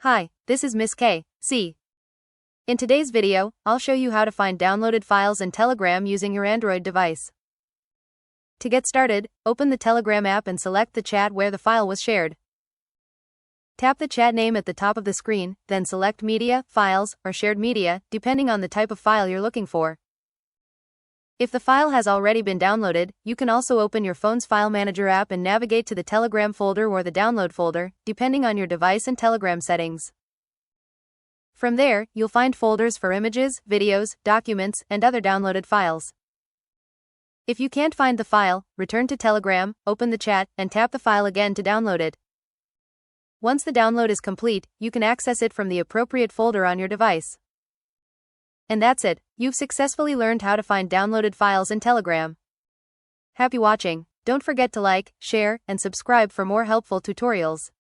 Hi, this is Miss K. C. In today's video, I'll show you how to find downloaded files in Telegram using your Android device. To get started, open the Telegram app and select the chat where the file was shared. Tap the chat name at the top of the screen, then select Media, Files, or Shared Media, depending on the type of file you're looking for. If the file has already been downloaded, you can also open your phone's File Manager app and navigate to the Telegram folder or the Download folder, depending on your device and Telegram settings. From there, you'll find folders for images, videos, documents, and other downloaded files. If you can't find the file, return to Telegram, open the chat, and tap the file again to download it. Once the download is complete, you can access it from the appropriate folder on your device. And that's it, you've successfully learned how to find downloaded files in Telegram. Happy watching! Don't forget to like, share, and subscribe for more helpful tutorials.